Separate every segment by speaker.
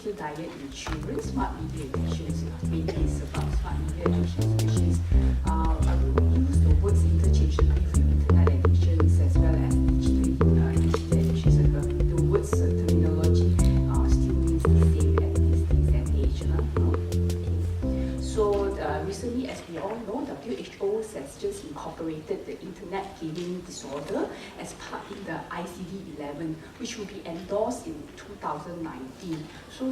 Speaker 1: digital diet in children, smart media addictions. Mainly it's about smart media addictions, which is I will use the words interchangeably with internet addictions as well as digital addictions. The words terminology still means the same at this and age. Okay. So recently, as we all know, WHO has just incorporated the internet gaming disorder as part in the ICD-11, which will be endorsed in 2019. So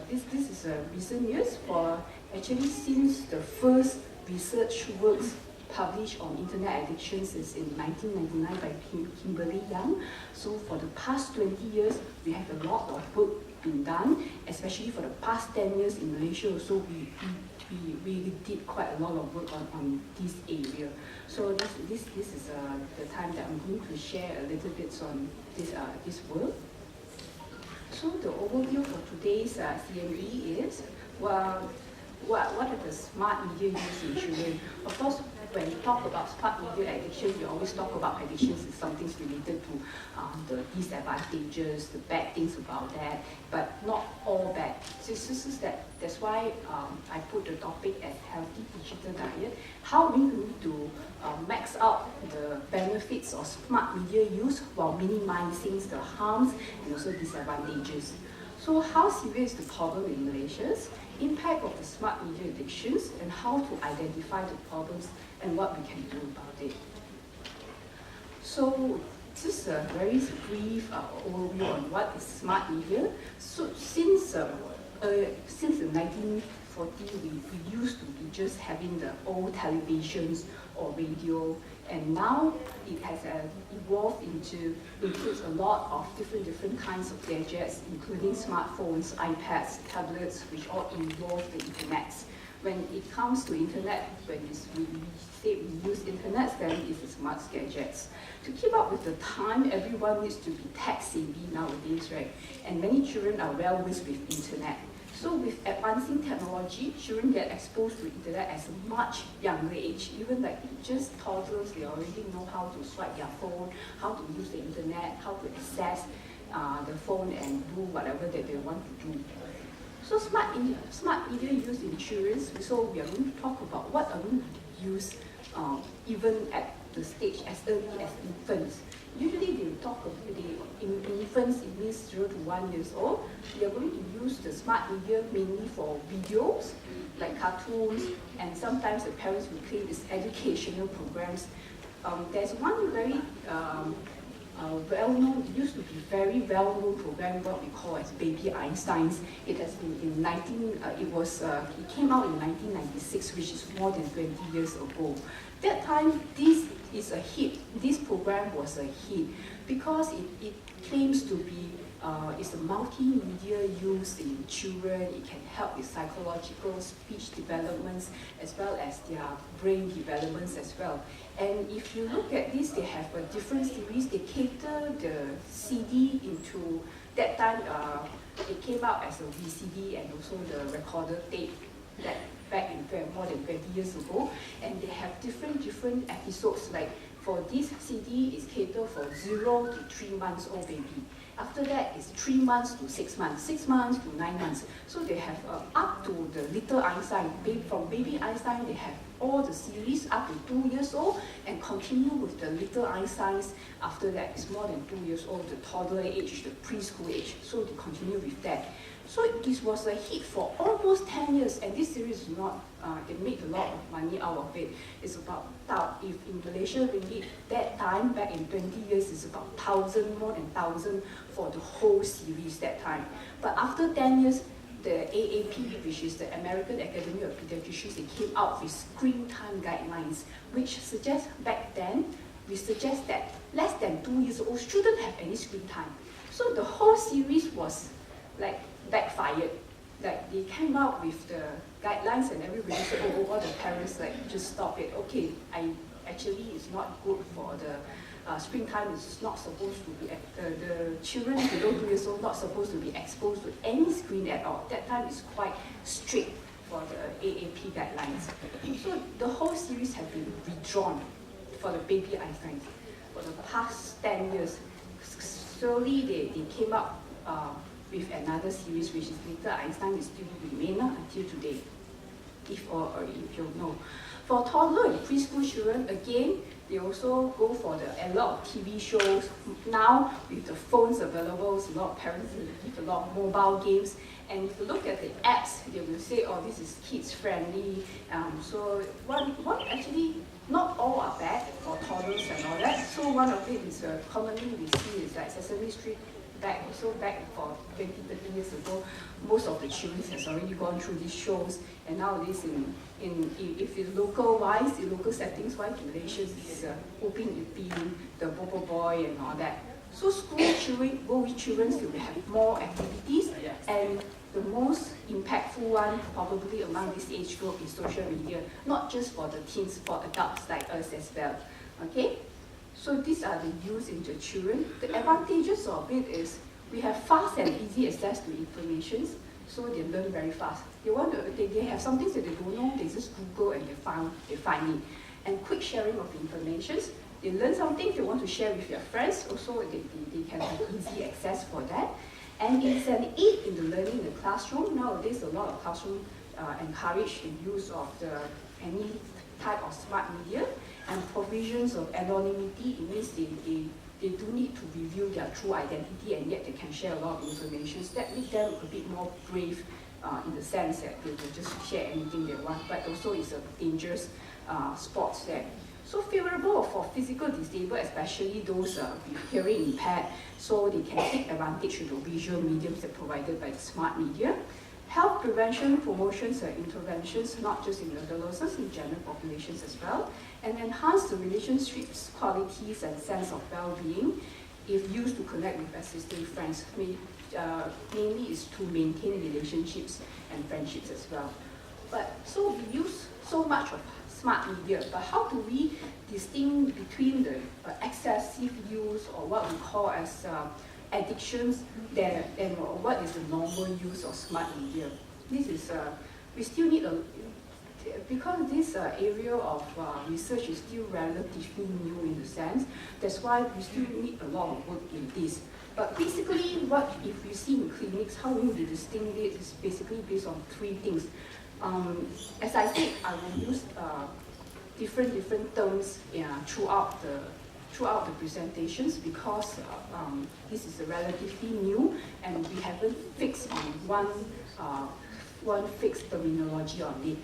Speaker 1: this is recent years for actually since the first research works published on internet addictions is in 1999 by Kimberly Young. So for the past 20 years, we have a lot of work been done, especially for the past 10 years in Malaysia. So we did quite a lot of work on this area. So this is the time that I'm going to share a little bit on this work. So the overview for today's CME is, well, what are the smart media used in children? Of course, when you talk about smart media addiction, we always talk about addictions as something related to the disadvantages, the bad things about that, but not all bad. So that's why I put the topic as healthy digital diet. How we need to max out the benefits of smart media use while minimizing the harms and also disadvantages. So how serious is the problem in Malaysia? Impact of the smart media addictions and how to identify the problems and what we can do about it. So this is a very brief overview on what is smart media. So since the 1940s, we used to be just having the old televisions or radio, and now it has evolved into includes a lot of different kinds of gadgets, including smartphones, iPads, tablets, which all involve the internet. When it comes to internet, when we say we use internet, then it's smart gadgets. To keep up with the time, everyone needs to be tech savvy nowadays, right? And many children are well versed with internet. So with advancing technology, children get exposed to internet at a much younger age. Even like just toddlers, they already know how to swipe their phone, how to use the internet, how to access the phone and do whatever that they want to do. So smart media used in children, so we are going to talk about what are going to use even at the stage as early as infants. Usually they talk about in infants, it means 0 to 1 years old. We are going to use the smart media mainly for videos, like cartoons, and sometimes the parents will claim it's educational programs. There's one very well-known, it used to be very well-known program, what we call as Baby Einsteins. It has been in it came out in 1996, which is more than 20 years ago. That time, this is a hit. This program was a hit because it claims to be it's a multimedia used in children. It can help with psychological speech developments as well as their brain developments as well. And if you look at this, they have a different series. They cater the CD into that time. It came out as a VCD and also the recorder tape that back in more than 20 years ago. And they have different episodes. Like for this CD, it's catered for 0 to 3 months old baby. After that, it's 3 months to 6 months, 6 months to 9 months. So they have up to the little Einstein. From baby Einstein, they have all the series up to 2 years old and continue with the little Einsteins. After that, it's more than 2 years old, the toddler age, the preschool age. So they continue with that. So this was a hit for almost 10 years, and this series is not, they made a lot of money out of it. It's about, if in Malaysia ringgit, that time, back in 20 years, it's about 1,000, more than 1,000 for the whole series that time. But after 10 years, the AAP, which is the American Academy of Pediatricians, they came out with screen time guidelines, which suggests back then, we suggest that less than 2 years old shouldn't have any screen time. So the whole series was like backfired. Like they came out with the guidelines and everybody said, oh, all the parents like just stop it. Okay, actually it's not good for the screen time. Is not supposed to be the children below 2 years old not supposed to be exposed to any screen at all. That time is quite strict for the AAP guidelines. So the whole series have been withdrawn for the baby Einstein for the past 10 years. Slowly they came up with another series, which is Little Einstein, is still remain until today, if you know. For toddler and preschool children, again, they also go for a lot of TV shows. Now, with the phones available, a lot of parents give a lot of mobile games. And if you look at the apps, they will say, oh, this is kids friendly. So one actually, not all are bad for toddlers and all that. So one of it is commonly we see is like Sesame Street back for 20, 30 years ago. Most of the children has already gone through these shows, and nowadays if it's local-wise, in local settings-wise, Malaysia is Upin Ipin, the Bobo Boy and all that. So school children, go with children will have more activities, and the most impactful one probably among this age group is social media, not just for the teens, for adults like us as well. Okay? So these are the use into children. The advantages of it is we have fast and easy access to information, so they learn very fast. They have something that they don't know, they just Google and they find it. And quick sharing of information. They learn something they want to share with their friends, also they can have easy access for that. And it's an aid in the learning in the classroom. Nowadays, a lot of classrooms encourage the use of any type of smart media and provisions of anonymity. It means they do need to reveal their true identity, and yet they can share a lot of information. That makes them a bit more brave in the sense that they will just share anything they want, but also it's a dangerous sport there. So favorable for physical disabled, especially those with hearing impaired, so they can take advantage of the visual mediums that are provided by the smart media. Health prevention, promotions and interventions, not just in adolescents, in general populations as well, and enhance the relationships, qualities and sense of well-being if used to connect with existing friends. Mainly is to maintain relationships and friendships as well. But so we use so much of smart media, but how do we distinguish between the excessive use or what we call as addictions and what is the normal use of smart media? This is, we still need because this area of research is still relatively new in the sense, that's why we still need a lot of work in this. But basically, what if we see in clinics, how we distinguish it is basically based on three things. As I said, I will use different terms throughout the presentations because this is relatively new and we haven't fixed on one fixed terminology on it.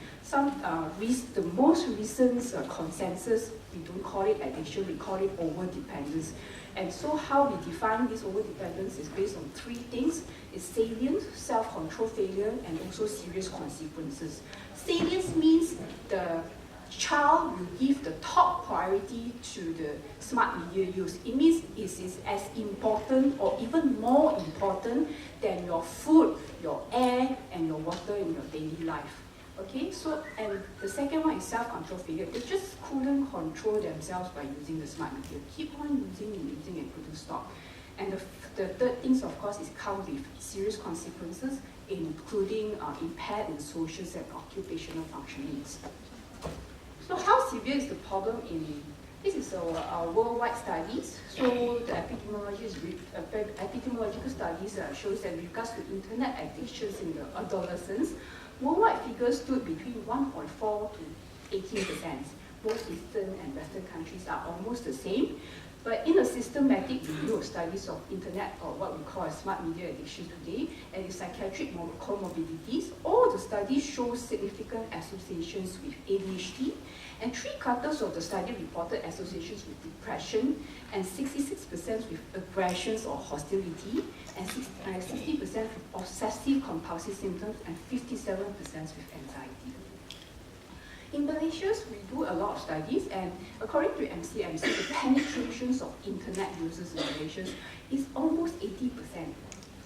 Speaker 1: The most recent consensus, we don't call it addiction, we call it over-dependence. And so how we define this over-dependence is based on three things. It's salience, self-control failure, and also serious consequences. Salience means the child will give the top priority to the smart media use. It means it is as important or even more important than your food, your air, and your water in your daily life. Okay, so, and the second one is self-control failure. They just couldn't control themselves by using the smart media. Keep on using and couldn't stop. And the third thing, of course, is come with serious consequences, including impaired in social and occupational functionings. So how severe is the problem in, this is our worldwide studies. So the epidemiological studies shows that with regards to internet addictions in the adolescents, worldwide figures stood between 1.4 to 18%. Both Eastern and Western countries are almost the same. But in a systematic review of studies of internet, or what we call smart media addiction today, and its psychiatric comorbidities, all the studies show significant associations with ADHD, and 3/4 of the study reported associations with depression, and 66% with aggressions or hostility, and 60% with obsessive compulsive symptoms, and 57% with anxiety. In Malaysia, we do a lot of studies, and according to MCMC, the penetrations of internet users in Malaysia is almost 80%.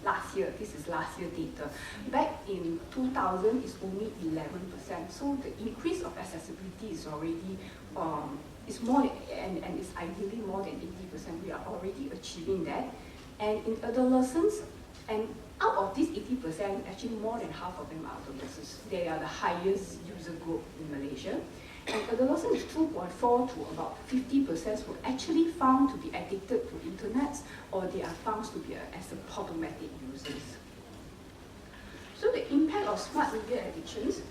Speaker 1: Last year, this is last year data. Back in 2000, it's only 11%. So the increase of accessibility is already, is more, and it's ideally more than 80%. We are already achieving that. And in adolescents, and out of this 80%, actually more than half of them are adolescents. They are the highest user group in Malaysia. And adolescents, 2.4 to about 50% were actually found to be addicted to internet, or they are found to be as a problematic users. impact of smart media addictions,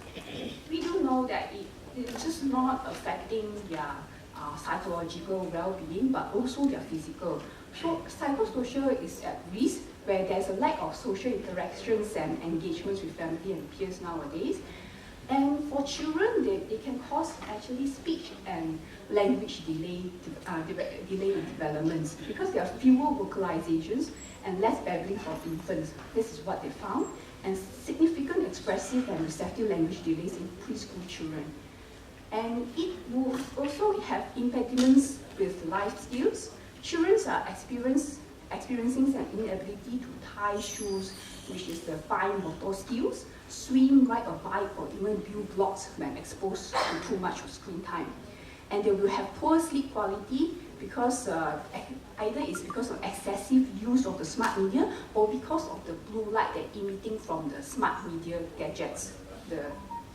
Speaker 1: we do know that it's just not affecting their psychological well-being, but also their physical. So psychosocial is at risk where there's a lack of social interactions and engagements with family and peers nowadays. And for children, they can cause actually speech and language delay in developments because there are fewer vocalizations and less babbling for infants. This is what they found. And significant expressive and receptive language delays in preschool children. And it will also have impediments with life skills. Children are experiencing an inability to tie shoes, which is the fine motor skills, swim, ride a bike, or even build blocks when exposed to too much of screen time. And they will have poor sleep quality because either it's because of excessive use of the smart media or because of the blue light that emitting from the smart media gadgets, the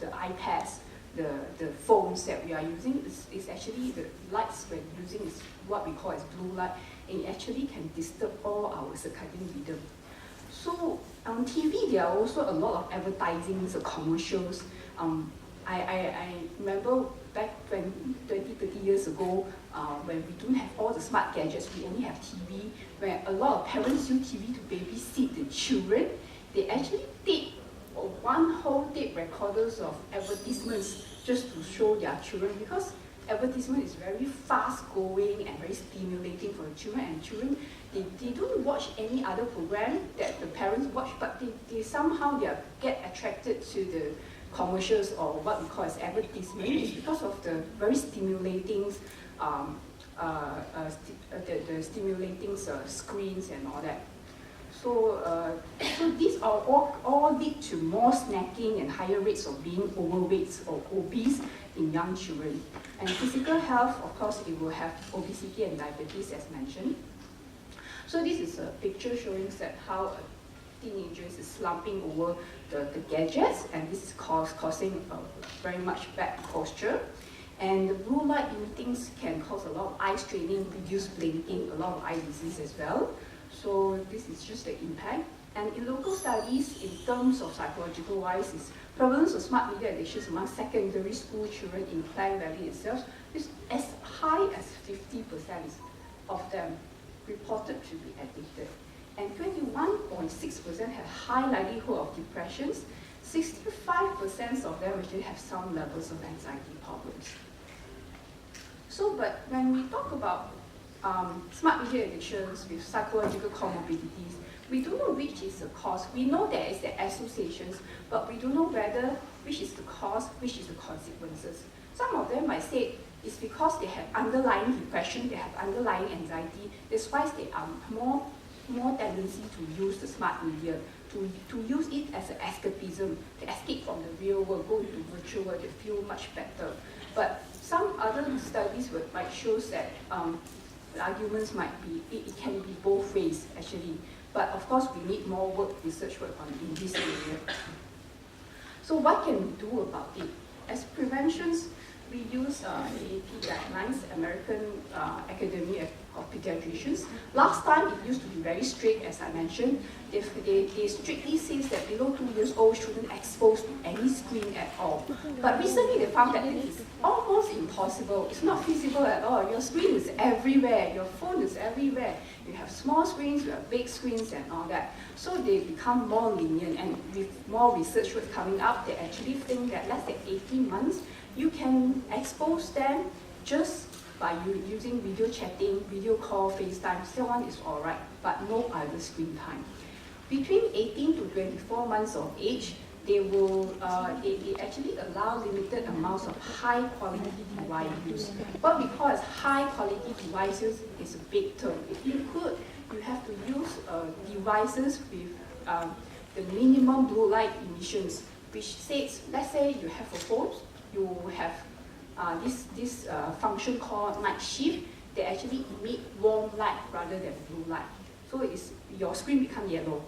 Speaker 1: iPads, the phones that we are using. Is actually the lights we're using is what we call as blue light, and it actually can disturb all our circadian rhythm. So on TV, there are also a lot of advertising, commercials. I remember back 20, 30 years ago, when we don't have all the smart gadgets, we only have TV, where a lot of parents use TV to babysit the children. They actually tape one whole tape recorders of advertisements just to show their children, because advertisement is very fast going and very stimulating for the children, and children, they don't watch any other program that the parents watch, but they somehow get attracted to the commercials or what we call as advertisement. It's because of the very stimulating the stimulating screens and all that. So these are all lead to more snacking and higher rates of being overweight or obese in young children. And physical health, of course, it will have obesity and diabetes as mentioned. So this is a picture showing that how teenagers is slumping over the gadgets, and this is causing very much bad posture. And the blue light emitting can cause a lot of eye straining, reduced blinking, a lot of eye disease as well. So this is just the impact. And in local studies, in terms of psychological wise, is prevalence of smart media addictions among secondary school children in Klang Valley itself is as high as 50% of them reported to be addicted. And 21.6% have high likelihood of depressions. 65% of them actually have some levels of anxiety problems. So, but when we talk about smart media addictions with psychological comorbidities, we don't know which is the cause. We know there is the associations, but we don't know whether which is the cause, which is the consequences. Some of them might say it's because they have underlying depression, they have underlying anxiety. That's why they are more tendency to use the smart media, to use it as an escapism, to escape from the real world, go into virtual world, they feel much better. But some other studies might show that the arguments might be, it can be both ways actually. But of course, we need more research work in this area. So what can we do about it? As preventions, we use AAP guidelines, American Academy of Pediatricians. Last time, it used to be very strict, as I mentioned. They strictly say that below 2 years old shouldn't expose to any screen at all. But recently, they found that it is almost impossible. It's not feasible at all. Your screen is everywhere. Your phone is everywhere. You have small screens, you have big screens, and all that. So they become more lenient, and with more research work coming up, they actually think that less than 18 months, you can expose them just by using video chatting, video call, FaceTime. Still one is all right, but no other screen time. Between 18 to 24 months of age, they actually allow limited amounts of high quality device use. What we call as high quality devices is a big term. If you could, you have to use devices with the minimum blue light emissions, which says, let's say you have a phone, you have this function called night shift. They actually emit warm light rather than blue light. So your screen becomes yellow.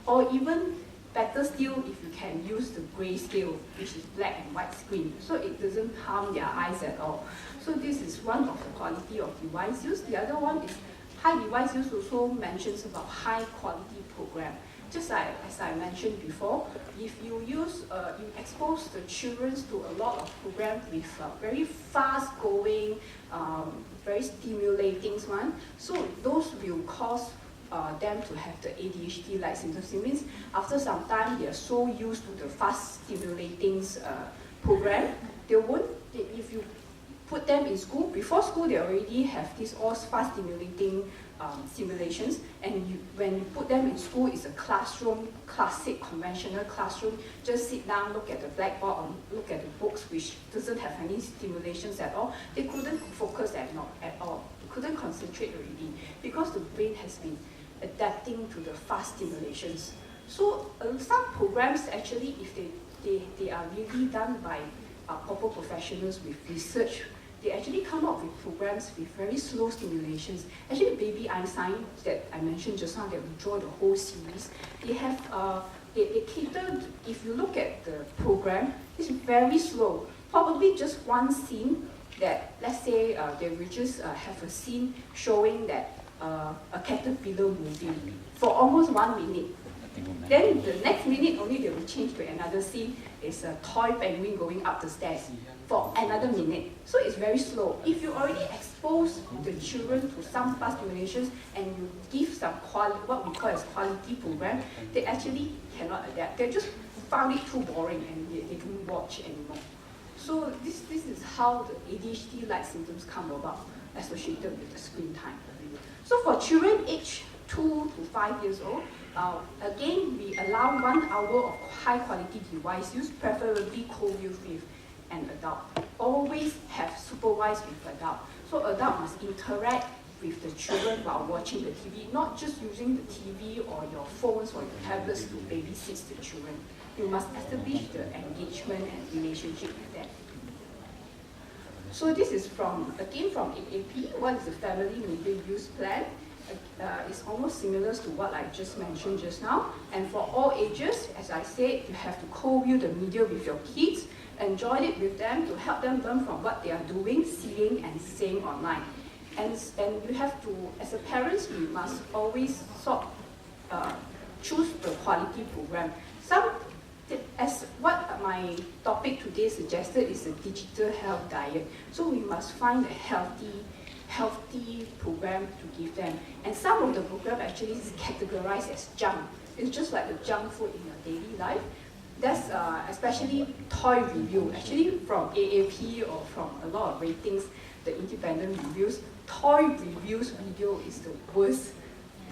Speaker 1: Or even better still, if you can use the grayscale, which is black and white screen. So it doesn't harm their eyes at all. So this is one of the quality of device use. The other one is high device use also mentions about high quality program. just like as I mentioned before, if you use, you expose the children to a lot of programs with very fast-going, very stimulating one, so those will cause them to have the ADHD-like symptoms. It means after some time, they are so used to the fast stimulating program, they won't, if you put them in school, before school they already have these all fast stimulating simulations, and when you put them in school, it's a classroom, classic conventional classroom, just sit down, look at the blackboard, or look at the books, which doesn't have any stimulations at all. They couldn't focus at all, they couldn't concentrate already, because the brain has been adapting to the fast stimulations. So some programs actually, if they are really done by proper professionals with research, they actually come up with programs with very slow stimulations. Actually, Baby Einstein that I mentioned just now, that we draw the whole series, they have, they cater, if you look at the program, it's very slow. Probably just one scene that, let's say they will just have a scene showing that a caterpillar moving for almost 1 minute. Then the next minute only they will change to another scene, is a toy penguin going up the stairs for another minute. So it's very slow. If you already expose the children to some fast stimulations and you give some quality, what we call as quality program, they actually cannot adapt. They just found it too boring and they don't watch anymore. So this is how the ADHD-like symptoms come about, associated with the screen time. So for children aged 2 to 5 years old, again, we allow 1 hour of high-quality device use, preferably co-use with an adult. Always have supervised with adult. So adult must interact with the children while watching the TV, not just using the TV or your phones or your tablets to babysit the children. You must establish the engagement and relationship with them. So this is again from AAP, what is the family media use plan? It's almost similar to what I just mentioned just now. And for all ages, as I said, you have to co-view the media with your kids, enjoy it with them to help them learn from what they are doing, seeing and saying online. And you have to, as a parent, you must always choose the quality program. As what my topic today suggested is a digital health diet. So we must find a healthy program to give them. And some of the program actually is categorized as junk. It's just like the junk food in your daily life. That's especially toy review. Actually from AAP or from a lot of ratings, the independent reviews, toy reviews video is the worst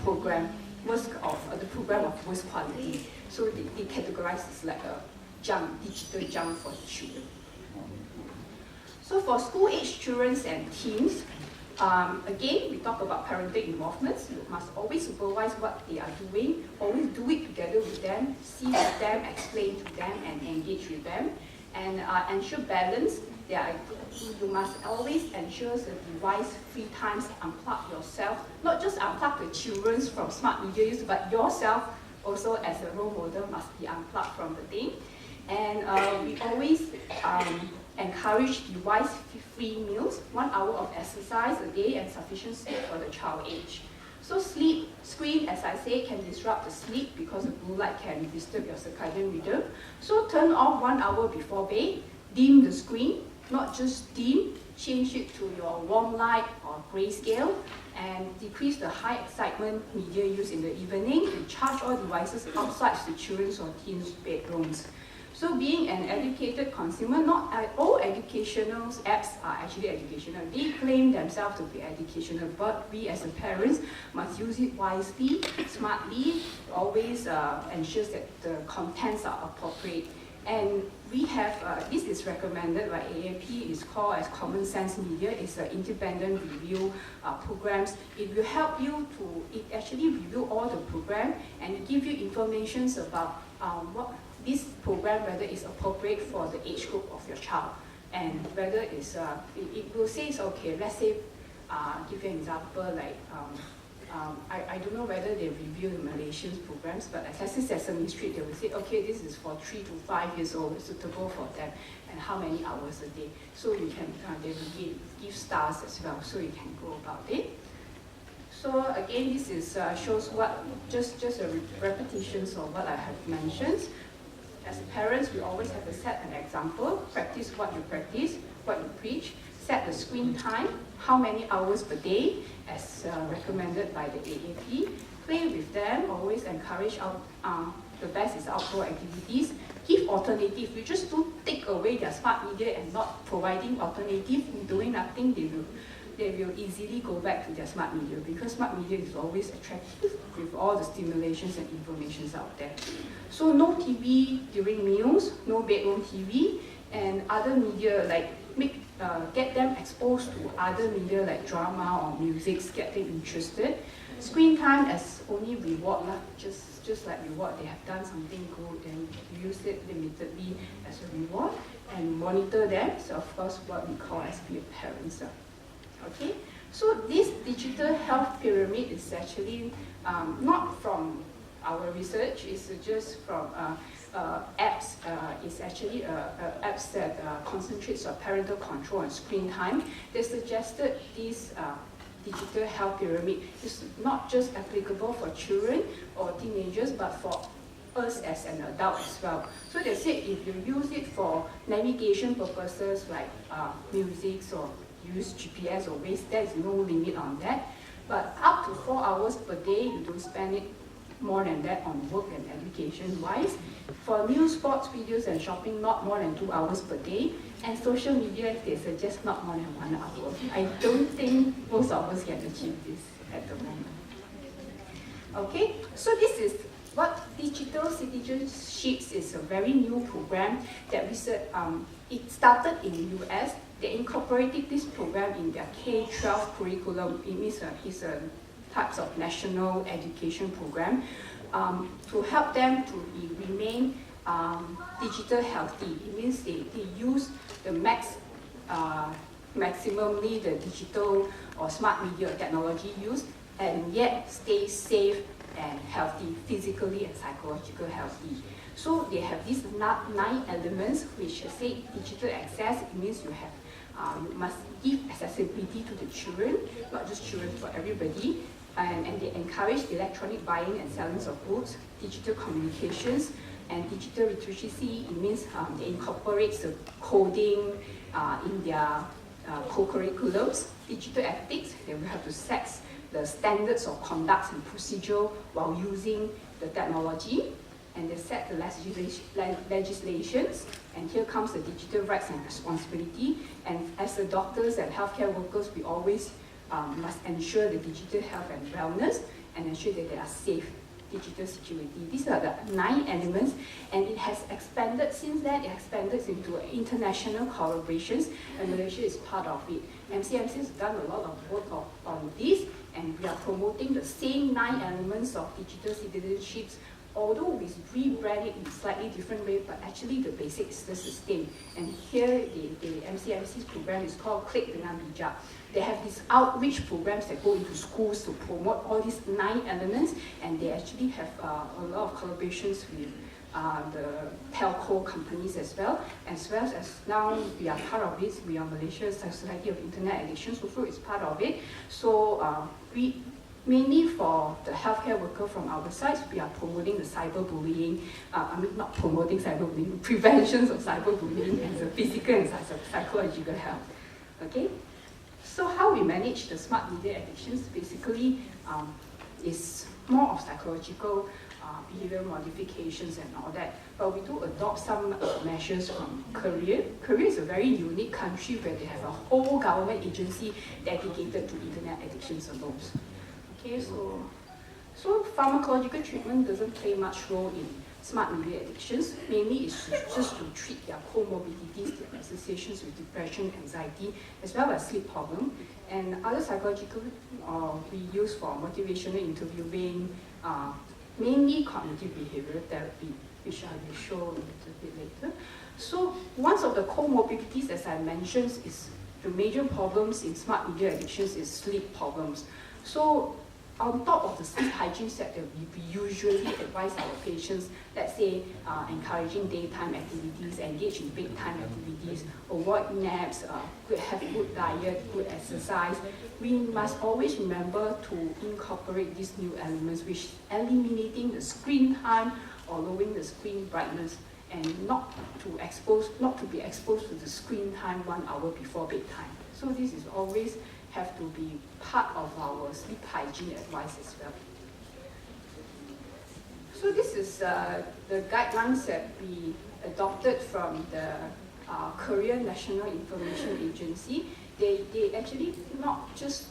Speaker 1: program, the program of worst quality. So they categorize it like a junk, digital junk for children. So for school-age children and teens, again, we talk about parental involvements. You must always supervise what they are doing, always do it together with them, see with them, explain to them, and engage with them. And ensure balance. You must always ensure the device-free times, unplug yourself, not just unplug the children from smart media use, but yourself also as a role model must be unplugged from the thing. And we always encourage device-free meals, 1 hour of exercise a day, and sufficient sleep for the child age. So screen, as I say, can disrupt the sleep because the blue light can disturb your circadian rhythm. So turn off 1 hour before bed, dim the screen, not just dim, change it to your warm light or grayscale, and decrease the high excitement media use in the evening, and charge all devices outside the children's or teens' bedrooms. So being an educated consumer, not all educational apps are actually educational. They claim themselves to be educational, but we as a parents must use it wisely, smartly, always ensures that the contents are appropriate. And we have, this is recommended by AAP, it's called as Common Sense Media. It's an independent review programs. It will help you it actually review all the program and give you information about what this program, whether it's appropriate for the age group of your child, and whether it's, it will say it's okay. Let's say, give you an example, like, I don't know whether they review the Malaysian programs, but as I said, Sesame Street, they will say, okay, this is for 3 to 5 years old, suitable for them, and how many hours a day. So you can, they will give stars as well, so you can go about it. So again, this is shows what just a repetitions of what I have mentioned. As parents, we always have to set an example. Practice what you preach. Set the screen time, how many hours per day, as recommended by the AAP. Play with them. Always encourage the best is outdoor activities. Give alternative. You just don't take away their smart media and not providing alternative. Doing nothing, they will easily go back to their smart media, because smart media is always attractive with all the stimulations and informations out there. So no TV during meals, no bedroom TV, and other media like get them exposed to other media like drama or music, get them interested. Screen time as only reward, just like reward, they have done something good and use it limitedly as a reward, and monitor them. So of course what we call as peer parents. Okay, so this digital health pyramid is actually not from our research, it's just from apps. It's actually apps that concentrates on parental control and screen time. They suggested this digital health pyramid is not just applicable for children or teenagers, but for us as an adult as well. So they said if you use it for navigation purposes like music or use GPS or Waze, there is no limit on that. But up to 4 hours per day, you don't spend it more than that on work and education wise. For news, sports, videos and shopping, not more than 2 hours per day. And social media, they suggest not more than 1 hour. I don't think most of us can achieve this at the moment. Okay, so this is what Digital Citizenships is, a very new program that it started in US. They incorporated this program in their K-12 curriculum. It means it's a types of national education program to help them to remain digital healthy. It means they use the maximally the digital or smart media technology use, and yet stay safe and healthy, physically and psychologically healthy. So they have these 9 elements which say digital access. It means you have you must give accessibility to the children, not just children, for everybody. And they encourage electronic buying and selling of goods, digital communications, and digital literacy. It means they incorporate the coding in their co-curriculums. Digital ethics, they will have to set the standards of conduct and procedure while using the technology. And they set the legislations, and here comes the digital rights and responsibility. And as the doctors and healthcare workers, we always must ensure the digital health and wellness and ensure that they are safe. Digital security. These are the 9 elements, and it has expanded since then. It expanded into international collaborations, and Malaysia is part of it. MCMC has done a lot of work on this, and we are promoting the same 9 elements of digital citizenships, although we rebrand it in a slightly different way, but actually the basic is still sustained. And here, the MCMC's program is called Klik Dengan Bijak. They have these outreach programs that go into schools to promote all these 9 elements, and they actually have a lot of collaborations with the telco companies as well as now we are part of it. We are Malaysia's Society of Internet Addictions, also is part of it. So we mainly for the healthcare worker from our side, we are promoting the cyberbullying. Not promoting cyberbullying, prevention of cyberbullying and the physical and psychological health. Okay. So how we manage the smart media addictions basically is more of psychological behavior modifications and all that. But we do adopt some measures from Korea. Korea is a very unique country where they have a whole government agency dedicated to internet addictions alone. Okay, so pharmacological treatment doesn't play much role in smart media addictions. Mainly it's just to treat their comorbidities, their associations with depression, anxiety, as well as sleep problem. And other psychological we use for motivational interviewing, mainly cognitive behavioral therapy, which I will show a little bit later. So one of the comorbidities, as I mentioned, is the major problems in smart media addictions is sleep problems. So on top of the sleep hygiene set that we usually advise our patients, let's say encouraging daytime activities, engage in bedtime activities, avoid naps, have good diet, good exercise, we must always remember to incorporate these new elements, which eliminating the screen time or lowering the screen brightness, and not to be exposed to the screen time 1 hour before bedtime. So this is always have to be part of our sleep hygiene advice as well. So this is the guidelines that we adopted from the Korean National Information Agency. They actually not just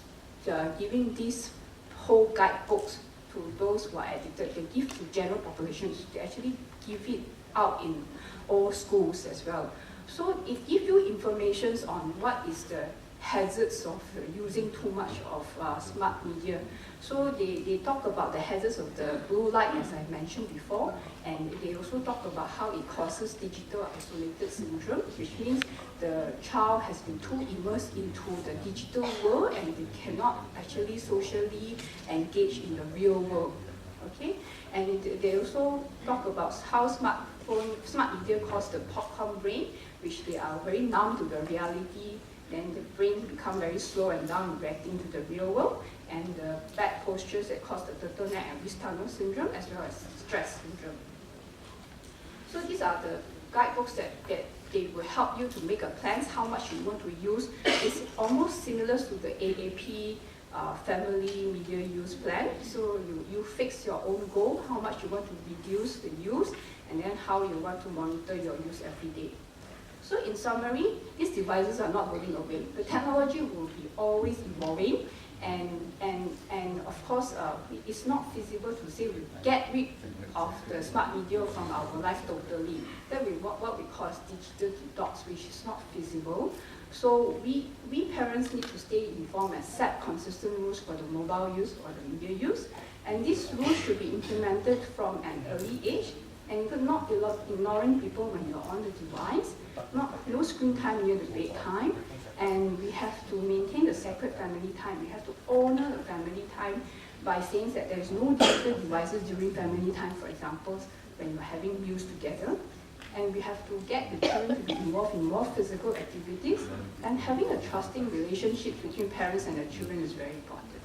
Speaker 1: giving these whole guidebooks to those who are addicted, they give to general populations. They actually give it out in all schools as well. So it gives you information on what is the hazards of using too much of smart media. So they talk about the hazards of the blue light, as I mentioned before, and they also talk about how it causes digital isolated syndrome, which means the child has been too immersed into the digital world and they cannot actually socially engage in the real world. Okay, and they also talk about how smart media cause the popcorn brain, which they are very numb to the reality. Then the brain become very slow and down reacting to the real world, and the bad postures that cause the turtleneck and wrist tunnel syndrome, as well as stress syndrome. So these are the guidebooks that they will help you to make a plan how much you want to use. It's almost similar to the AAP family media use plan. So you fix your own goal, how much you want to reduce the use, and then how you want to monitor your use every day. So in summary, these devices are not going away. The technology will be always evolving, and of course, it's not feasible to say we get rid of the smart media from our life totally. That will be what we call digital detox, which is not feasible. So we parents need to stay informed and set consistent rules for the mobile use or the media use, and these rules should be implemented from an early age, and not ignoring people when you're on the device, no screen time near the bedtime, and we have to maintain the sacred family time. We have to honor the family time by saying that there is no digital devices during family time, for example, when you're having meals together. And we have to get the children to be involved in more physical activities, and having a trusting relationship between parents and their children is very important.